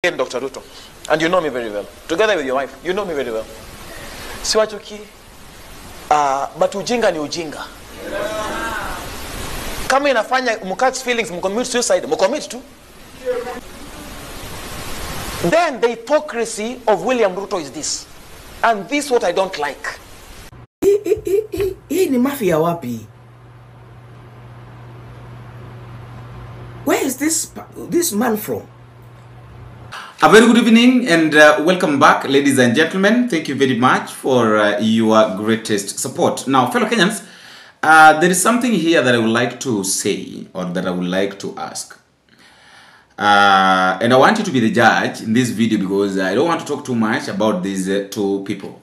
Dr. Ruto, and you know me very well. Together with your wife, you know me very well. Siwachuki, but ujinga ni ujinga. Kama inafanya mukat's feelings, mcommit suicide, mcommit too. Then the hypocrisy of William Ruto is this. And this is what I don't like. Hii ni mafia wapi? Where is this man from? A very good evening and welcome back, ladies and gentlemen. Thank you very much for your greatest support. Now, fellow Kenyans, there is something here that I would like to say or that I would like to ask. And I want you to be the judge in this video because I don't want to talk too much about these two people.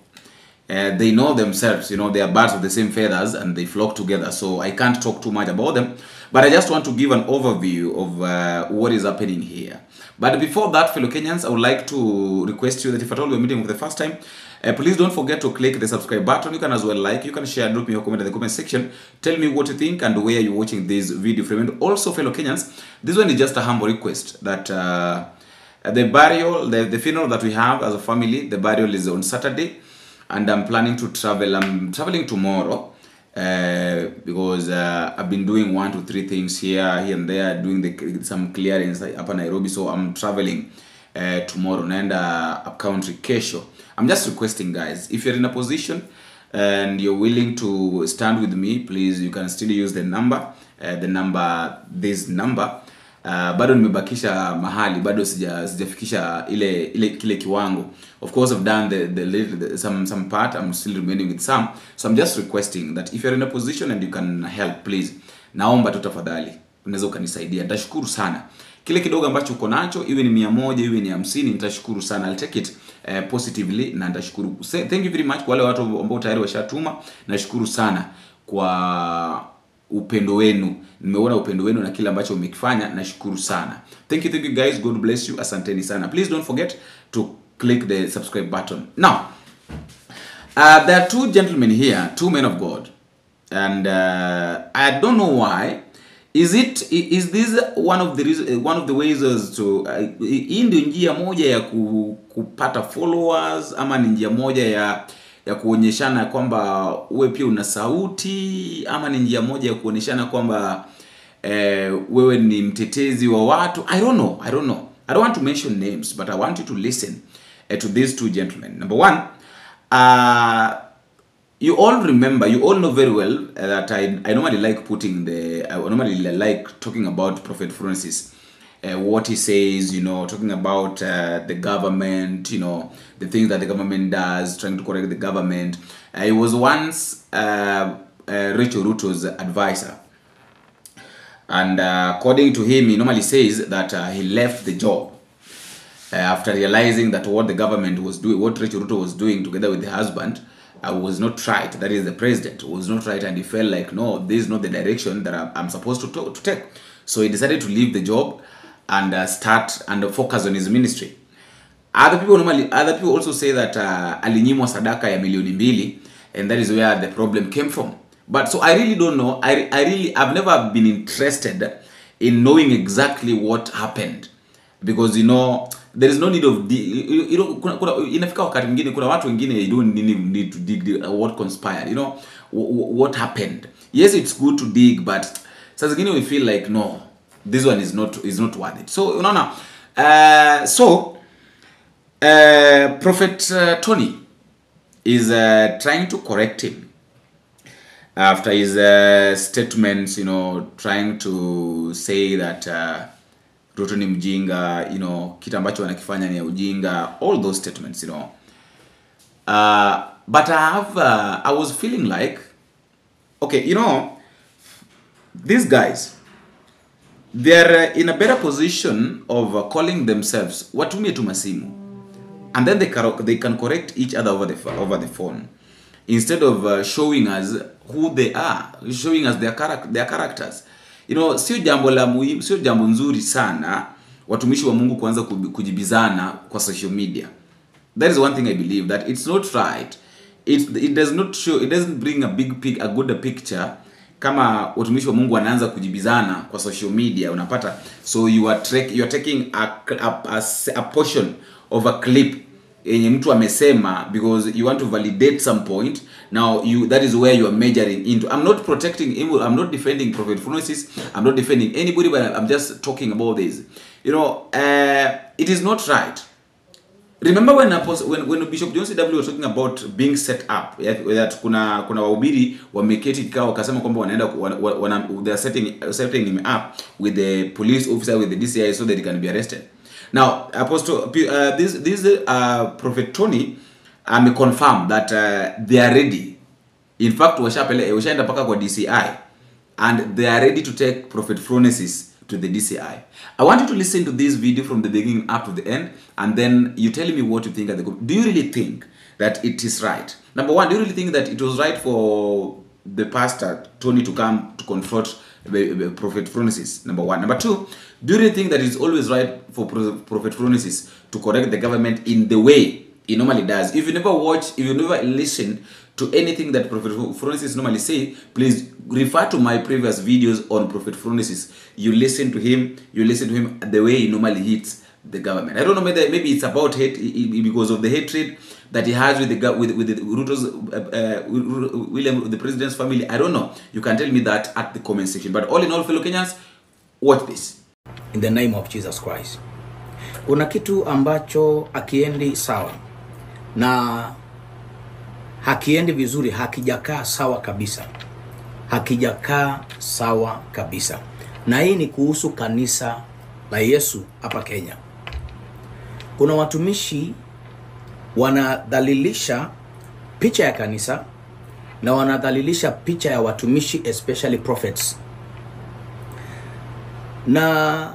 They know themselves, you know, they are birds of the same feathers and they flock together. So I can't talk too much about them. But I just want to give an overview of what is happening here. But before that, fellow Kenyans, I would like to request you that if at all you're meeting for the first time, please don't forget to click the subscribe button. You can as well like, you can share, drop me your comment in the comment section. Tell me what you think and where you're watching this video from. And also, fellow Kenyans, this one is just a humble request that the burial, the funeral that we have as a family, the burial is on Saturday. And I'm planning to travel. I'm traveling tomorrow because I've been doing 1 to 3 things here and there, doing some clearance up in Nairobi. So I'm traveling tomorrow and up country kesho. I'm just requesting, guys, if you're in a position and you're willing to stand with me, please, you can still use the number, this number. Bado nimebakisha mahali, bado sijafikisha kile kiwango. Of course, I've done some part. I'm still remaining with some. So I'm just requesting that if you're in a position and you can help, please, naomba tu tafadhali unaweza ukanisaidia. Nitashukuru sana. Kile kidogo ambacho uko nacho, iwe ni 100, iwe ni 50, nitashukuru sana. I'll take it positively na nitashukuru. Thank you very much kwa wale watu ambao tayari washatuma. Nashukuru sana kwa upendo wenu. Nimeona upendo wenu na kile ambacho umekifanya, nashukuru sana. Thank you guys, God bless you, asanteni sana. Please don't forget to click the subscribe button. Now, there are two gentlemen here, two men of God, and I don't know why. Is this one of the ways to hii ndio njia moja ya kupata followers ama ni njia moja ya kuonyeshana kwamba wewe pia una sauti ama ni njia moja ya kuonyeshana kwamba wewe ni mtetezi wa watu? I don't know. I don't want to mention names, but I want you to listen to these two gentlemen. Number one, you all know very well that I normally like talking about Prophet Francis. What he says, you know, talking about the government, you know, the things that the government does, trying to correct the government. He was once Rachel Ruto's advisor. And according to him, he normally says that he left the job after realizing that what the government was doing, what Rachel Ruto was doing together with the husband, was not right. That is, the president was not right, and he felt like, no, this is not the direction that I'm supposed to take. So he decided to leave the job and start and focus on his ministry. Other people also say that alinyimwa sadaka ya milioni 2, and that is where the problem came from. But so I really don't know. I've never been interested in knowing exactly what happened, because, you know, there is no need of inafika wakati mwingine kuna watu wengine you don't need to dig what conspired, you know, what happened. Yes, it's good to dig, but sasa zingine we feel like, no, this one is not worth it. So, unaona, Prophet Tony is trying to correct him after his statements, you know, trying to say that Ruto ni mjinga, you know, kitu ambacho wanakifanya ni ujinga, all those statements, you know. But I was feeling like, okay, you know, these guys, they're in a better position of calling themselves watumie tu masimu, and then they can correct each other over the phone, instead of showing us who they are, showing us their characters. You know, sio jambo la muhimu, sio jambo nzuri sana watumishi wa Mungu kuanza kujibizana kwa social media. That is one thing I believe, that it's not right. It does not show, it doesn't bring a good picture kama watumishi wa Mungu wanaanza kujibizana kwa social media, unapata, so you are taking a portion of a clip yenye mtu amesema because you want to validate some point. Now that is where you are measuring into. I'm not protecting, I'm not defending Prophet Phronesis, I'm not defending anybody, but I'm just talking about this. You know, it is not right. Remember when Bishop John C.W. was talking about being set up, that kuna wahubiri wameketi kikao wakasema kwamba wanaenda they are setting him up with the police officer, with the DCI, so that he can be arrested. Now Apostle this Prophet Tony confirmed that they are ready. In fact, washaenda paka kwa DCI and they are ready to take Prophet Phronesis to the DCI. I want you to listen to this video from the beginning up to the end, and then you tell me what you think. Do you really think that it is right? Number one, do you really think that it was right for the pastor Tony to come to confront Prophet Phronesis? Number one. Number two, do you really think that it's always right for Prophet Phronesis to correct the government in the way he normally does? If you never watch, if you never listen to anything that Prophet Phronesis normally say, please refer to my previous videos on Prophet Phronesis. You listen to him the way he normally hits the government. I don't know, maybe it's about hate, because of the hatred that he has with the Ruto's, William, the president's family. I don't know. You can tell me that at the comment section. But all in all, fellow Kenyans, watch this. In the name of Jesus Christ. Kuna kitu ambacho akiendi sawa na hakiendi vizuri, hakijakaa sawa kabisa. Hakijakaa sawa kabisa. Na hii ni kuhusu kanisa la Yesu hapa Kenya. Kuna watumishi wanadhalilisha picha ya kanisa na wanadhalilisha picha ya watumishi, especially prophets. Na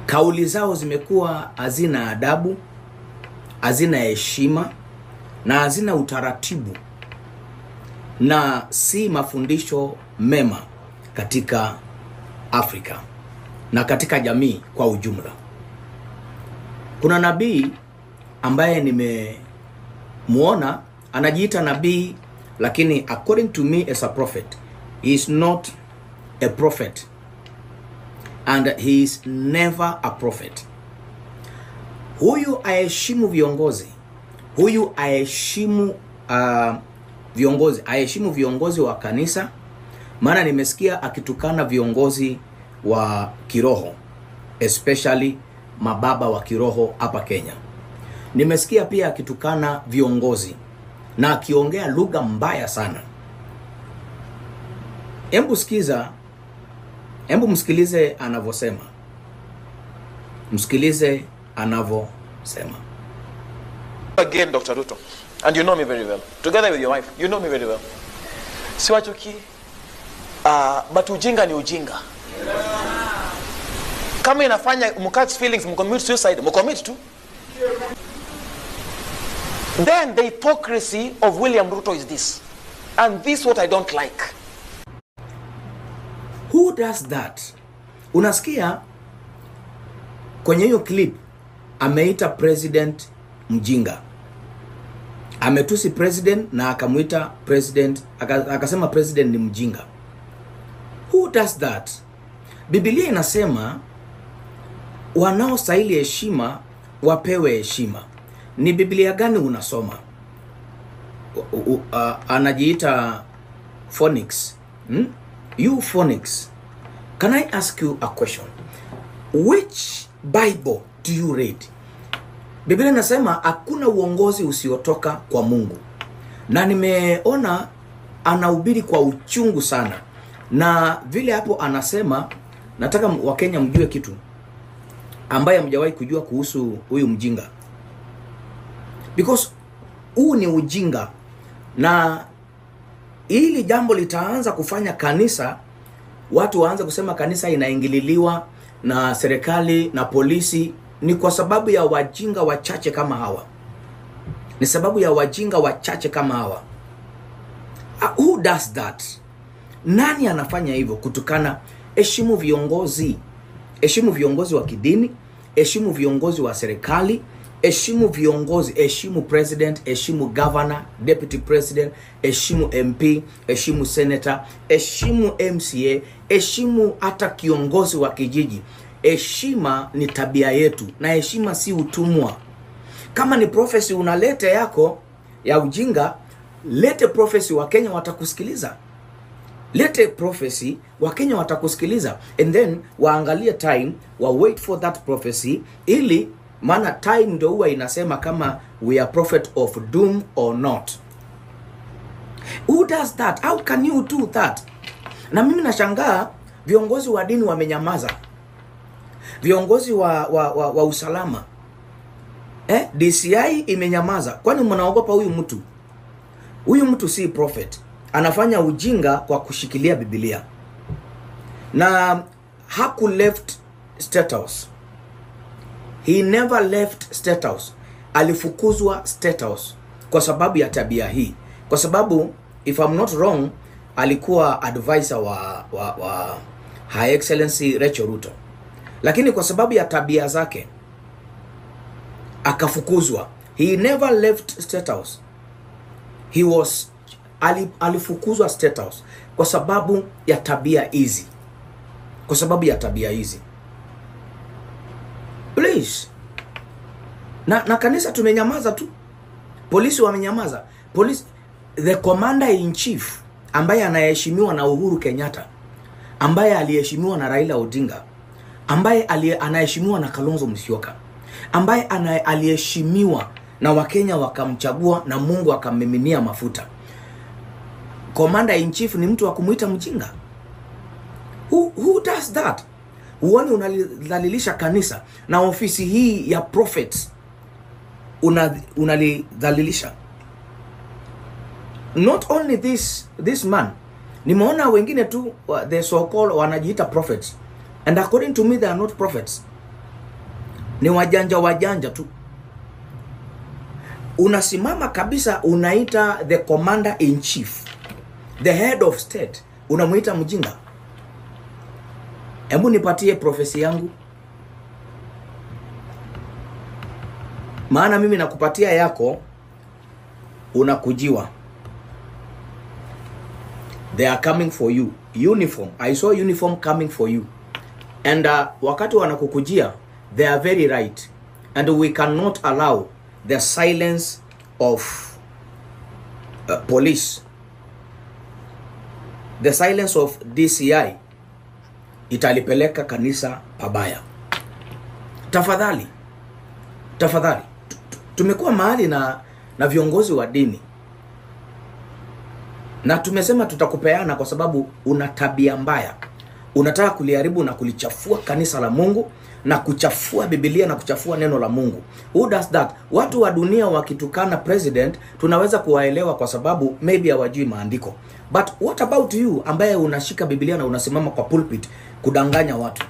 kauli zao zimekuwa hazina adabu, hazina heshima na hazina utaratibu, na si mafundisho mema katika Afrika na katika jamii kwa ujumla. Kuna nabii ambaye nimemuona anajiita nabii, lakini according to me as a prophet, he is not a prophet and he is never a prophet. Huyu aheshimu viongozi, huyu aheshimu viongozi wa kanisa, maana nimesikia akitukana viongozi wa kiroho, especially mababa wa kiroho hapa Kenya. Nimesikia pia akitukana viongozi na akiongea lugha mbaya sana. Hebu msikilize anavyosema. Msikilize anavyosema. Again, Dr. Ruto, and you know me very well. Together with your wife, you know me very well. Siwachuki, but ujinga ni ujinga. Kama inafanya mukat's feelings, mcommit suicide, mcommit too. Then the hypocrisy of William Ruto is this. And this is what I don't like. Who does that? Unasikia kwenye hiyo clip ameita president mjinga. Ametusi president na akamuita president, akasema president ni mjinga. Who does that? Biblia inasema wanaostahili heshima wapewe heshima. Ni Biblia gani unasoma? Anajiita Phonics. You Phonics. Can I ask you a question? Which Bible do you read? Biblia inasema hakuna uongozi usiotoka kwa Mungu. Na nimeona anahubiri kwa uchungu sana. Na vile hapo anasema, nataka Wakenya mjue kitu ambaye hamjawahi kujua kuhusu huyu mjinga. Because huu ni ujinga, na ili jambo litaanza kufanya kanisa, watu waanze kusema kanisa inaingililiwa na serikali na polisi, ni kwa sababu ya wajinga wachache kama hawa. Ni sababu ya wajinga wachache kama hawa. Who does that? Nani anafanya hivyo? Kutukana. Heshimu viongozi. Heshimu viongozi wa kidini, heshimu viongozi wa serikali, Heshimu viongozi, heshimu president, heshimu governor, deputy president, heshimu MP, heshimu senator, heshimu MCA, heshimu hata kiongozi wa kijiji. Heshima ni tabia yetu, na heshima si utumwa. Kama ni prophecy unalete yako ya ujinga, lete prophecy, wa Kenya watakusikiliza. Lete prophecy, wa Kenya watakusikiliza, and then waangalie time, wa wait for that prophecy, ili maana time ndio huwa inasema kama we are prophet of doom or not. Who does that? How can you do that? Na mimi nashangaa viongozi wa dini wamenyamaza. Viongozi wa usalama, DCI imenyamaza. Kwani mnaogopa huyu mtu? Huyu mtu si prophet. Anafanya ujinga kwa kushikilia Biblia. Na haku left State House. He never left State House. Alifukuzwa State House kwa sababu ya hii. Kwa sababu, if I'm not wrong, alikuwa advisor wa Her Excellency Rachel Ruto. Lakini kwa sababu ya tabia zake akafukuzwa. He never left State House. Alifukuzwa State House kwa sababu ya tabia hizi. Kwa sababu ya tabia hizi. Please. Na kanisa tumenyamaza tu. Polisi wamenyamaza. Polisi, the commander in chief ambaye anaheshimiwa na Uhuru Kenyatta, ambaye aliheshimiwa na Raila Odinga, ambaye anaheshimiwa na Kalonzo Musyoka, ambaye aliheshimiwa na Wakenya wakamchagua na Mungu akammiminia mafuta. Commander in chief ni mtu wa kumuita mjinga? Who does that? Uone unalidhalilisha kanisa, na ofisi hii ya prophets unalidhalilisha. Not only this man, nimeona wengine tu the so called wanajiita prophets, and according to me they are not prophets. Ni wajanja tu. Unasimama kabisa unaita the commander in chief, the head of state, unamuita mjinga. Hebu nipatie prophecy yangu, maana mimi nakupatia yako unakujiwa. They are coming for you. Uniform. I saw uniform coming for you. And wakati wanakukujia, they are very right. And we cannot allow the silence of police. The silence of DCI italipeleka kanisa pabaya. Tafadhali. Tumekuwa mahali na viongozi wa dini. Na tumesema tutakupeana kwa sababu una tabia mbaya. Unataka kuliharibu na kulichafua kanisa la Mungu, na kuchafua Biblia na kuchafua neno la Mungu. Who does that? Watu wa dunia wakitukana president tunaweza kuwaelewa kwa sababu maybe hawajui maandiko. But what about you ambaye unashika Biblia na unasimama kwa pulpit kudanganya watu?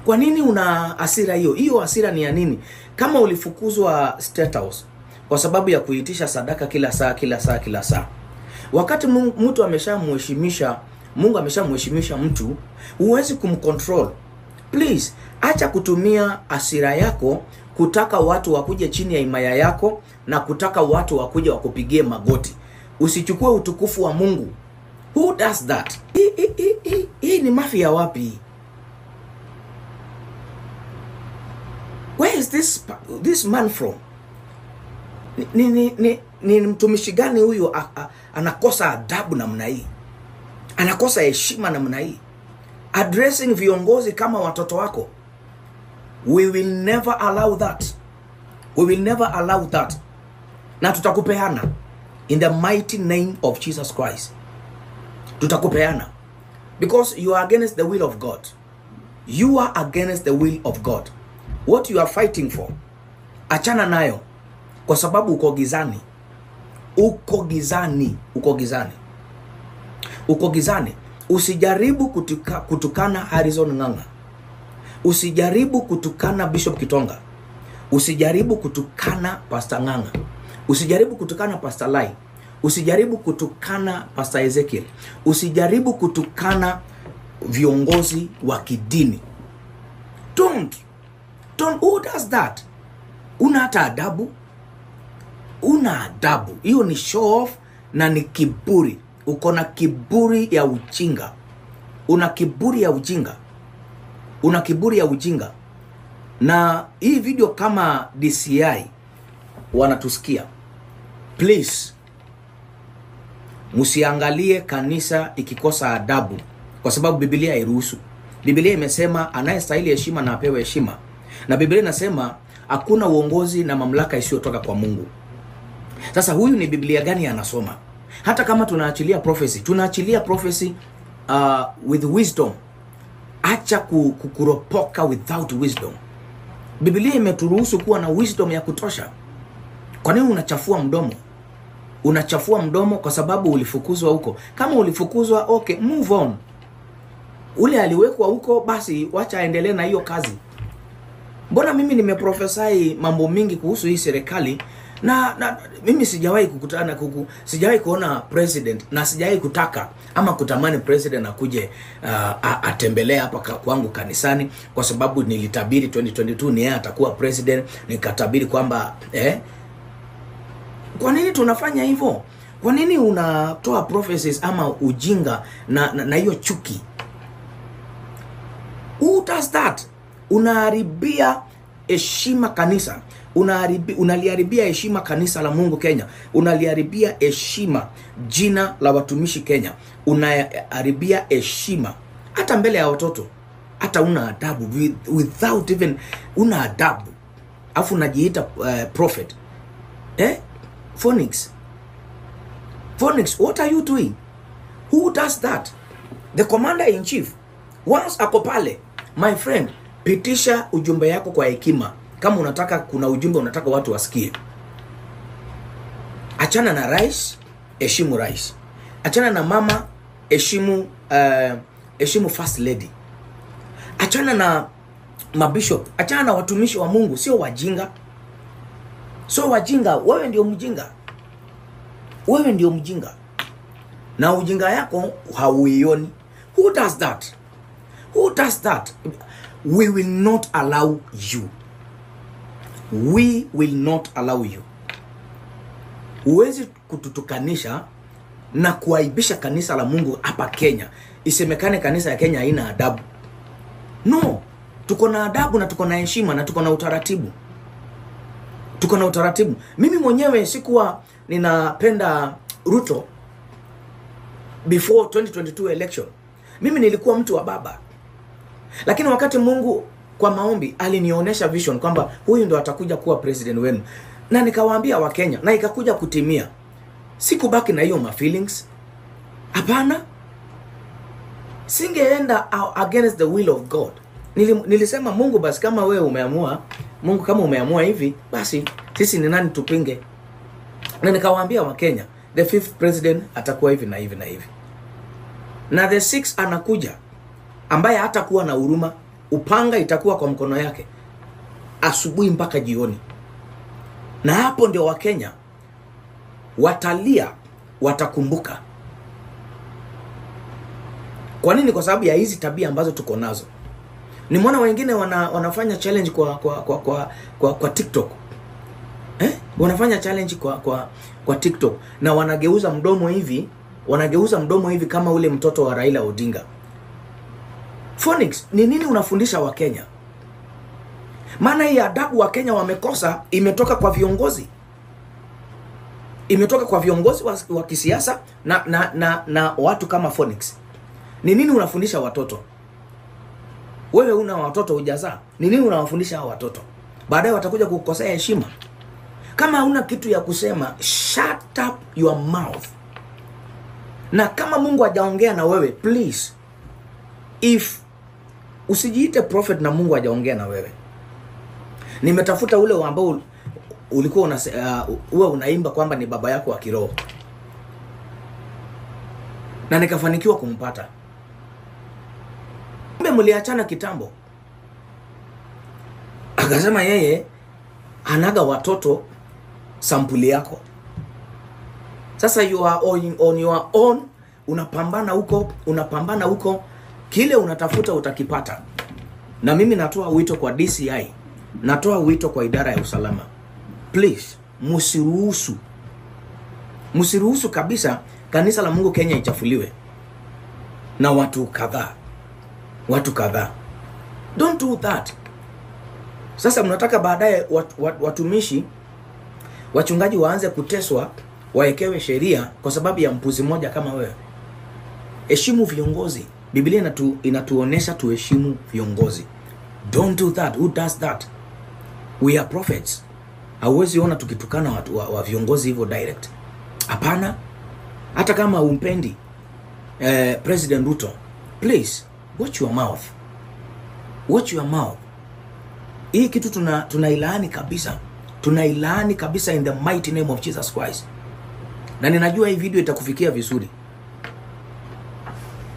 Kwa nini una hasira hiyo? Hiyo hasira ni ya nini? Kama ulifukuzwa State House kwa sababu ya kuitisha sadaka kila saa. Wakati mtu ameshamheshimisha, Mungu ameshamheshimisha mtu, huwezi kumcontrol. Please, acha kutumia hasira yako kutaka watu wakuje chini ya himaya yako na kutaka watu wakuje wakupigie magoti. Usichukue utukufu wa Mungu. Who does that? Hii ni mafia wapi? Where is this man from? Ni mtumishi gani huyu anakosa adabu namna hii? Anakosa heshima namna hii? Addressing viongozi kama watoto wako. We will never allow that. We will never allow that. Na tutakupeana in the mighty name of Jesus Christ. Tutakupeana because you are against the will of God. You are against the will of God. What you are fighting for, achana nayo, kwa sababu uko gizani. Uko gizani. Usijaribu kutukana Harrison Ng'ang'a. Usijaribu kutukana Bishop Kitonga. Usijaribu kutukana Pastor Ng'ang'a. Usijaribu kutukana Pastor Lai. Usijaribu kutukana Pastor Ezekiel. Usijaribu kutukana viongozi wa kidini. Don't. Who does that? Una hata adabu? Una adabu? Hiyo ni show off na ni kiburi. Uko na kiburi ya ujinga. Una kiburi ya ujinga. Una kiburi ya ujinga. Na hii video kama DCI wanatusikia, please musiangalie kanisa ikikosa adabu, kwa sababu Biblia hairuhusu. Biblia imesema anayestahili heshima na apewe heshima. Na Biblia inasema hakuna uongozi na mamlaka isiyotoka kwa Mungu. Sasa huyu ni Biblia gani anasoma? Hata kama tunaachilia prophecy with wisdom. Acha kukuropoka without wisdom. Biblia imeturuhusu kuwa na wisdom ya kutosha. Kwa nini unachafua mdomo? Unachafua mdomo kwa sababu ulifukuzwa huko. Kama ulifukuzwa, okay, move on. Ule aliwekwa huko, basi wacha aendelee na hiyo kazi. Mbona mimi nimeprofesai mambo mingi kuhusu hii serikali na mimi sijawahi kukutana sijawahi kuona president, na sijawahi kutaka ama kutamani president akuje atembelee hapa kwangu kanisani, kwa sababu nilitabiri 2022 ni yeye atakuwa president. Nikatabiri kwamba kwa nini tunafanya hivyo? Kwa nini unatoa prophecies ama ujinga na hiyo chuki? Who does that? Unaharibia heshima kanisa. Unaliharibia heshima kanisa la Mungu Kenya. Unaliharibia heshima jina la watumishi Kenya. Unaharibia heshima hata mbele ya watoto. Hata una adabu without even una adabu. Afu unajiita prophet. Phoenix, what are you doing? Who does that? The commander in chief. Once ako pale, my friend, pitisha ujumbe yako kwa hekima. Kama unataka, kuna ujumbe unataka watu wasikie. Achana na rais, heshimu rais. Achana na mama, heshimu first lady. Achana na mabishop, achana na watumishi wa Mungu, sio wajinga. So wajinga, wewe ndio mjinga. Wewe ndio mjinga. Na ujinga yako hauioni. Who does that? Who does that? We will not allow you. We will not allow you. Huwezi kututukanisha na kuaibisha kanisa la Mungu hapa Kenya. Isemekane kanisa ya Kenya haina adabu. No, tuko na adabu na tuko na heshima na tuko na utaratibu. Tuko na utaratibu. Mimi mwenyewe sikuwa ninapenda Ruto before 2022 election. Mimi nilikuwa mtu wa baba. Lakini wakati Mungu kwa maombi alinionyesha vision kwamba huyu ndo atakuja kuwa president wenu, na nikawaambia wa Kenya, na ikakuja kutimia. Sikubaki na hiyo feelings. Hapana. Singeenda against the will of God. Nilisema Mungu, basi kama wewe umeamua, Mungu kama umeamua hivi, basi sisi ni nani tupinge? Na nikawaambia wa Kenya, the 5th president atakuwa hivi na hivi na hivi. Na the 6th anakuja ambaye hatakuwa na huruma, upanga itakuwa kwa mkono yake asubuhi mpaka jioni. Na hapo ndio wa Kenya watalia, watakumbuka. Kwa nini? Kwa sababu ya hizi tabia ambazo tuko nazo. Nimeona wengine wanafanya challenge kwa TikTok. Wanafanya challenge kwa TikTok na wanageuza mdomo hivi kama ule mtoto wa Raila Odinga. Phoenix, ni nini unafundisha wa Kenya? Maana hii adabu wa Kenya wamekosa imetoka kwa viongozi. Imetoka kwa viongozi wa kisiasa na watu kama Phoenix. Ni nini unafundisha watoto? Wewe una watoto hujazaa. Ni nini unawafundisha hao watoto? Baadaye watakuja kukukosea heshima. Kama huna kitu ya kusema, shut up your mouth. Na kama Mungu hajaongea na wewe, please, if usijiite prophet na Mungu hajaongea na wewe. Nimetafuta ule ambao ulikuwa unaimba kwamba ni baba yako wa kiroho, na nikafanikiwa kumpata. Mliachana kitambo. Akasema yeye anaga watoto sampuli yako. Sasa you are on your own, unapambana huko, kile unatafuta utakipata. Na mimi natoa wito kwa DCI natoa wito kwa idara ya usalama, please, msiruhusu kabisa kanisa la Mungu Kenya ichafuliwe na watu kadhaa. Don't do that. Sasa mnataka baadaye watumishi, wachungaji waanze kuteswa, waekewe sheria kwa sababu ya mpuzi mmoja kama wewe. Heshimu viongozi. Biblia inatuonesha tuheshimu viongozi. Don't do that. Who does that? We are prophets. Hauwezi ona tukitukana watu wa viongozi hivyo direct. Hapana. Hata kama umpendi President Ruto, please watch your mouth. Watch your mouth. Hii kitu tunailaani kabisa. Tunailaani kabisa in the mighty name of Jesus Christ. Na ninajua hii video itakufikia vizuri.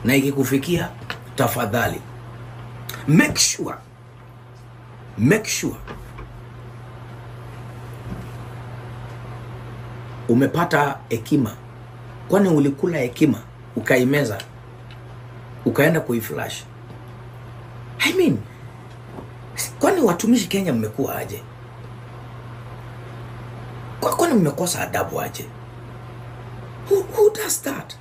Na ikikufikia, tafadhali make sure umepata hekima. Kwani ulikula hekima ukaimeza ukaenda kuiflash? I mean, kwani watumishi Kenya mmekuwa aje? Kwani mmekosa adabu aje? Who does that?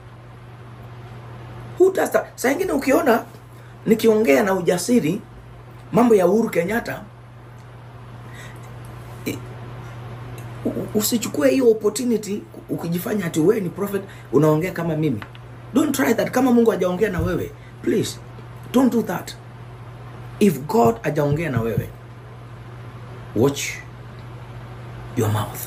Who does that? Saa ingine ukiona nikiongea na ujasiri mambo ya Uhuru Kenyatta, usichukue hiyo opportunity ukijifanya ati wewe ni prophet unaongea kama mimi. Don't try that. Kama Mungu hajaongea na wewe, please don't do that. If God hajaongea na wewe, watch your mouth.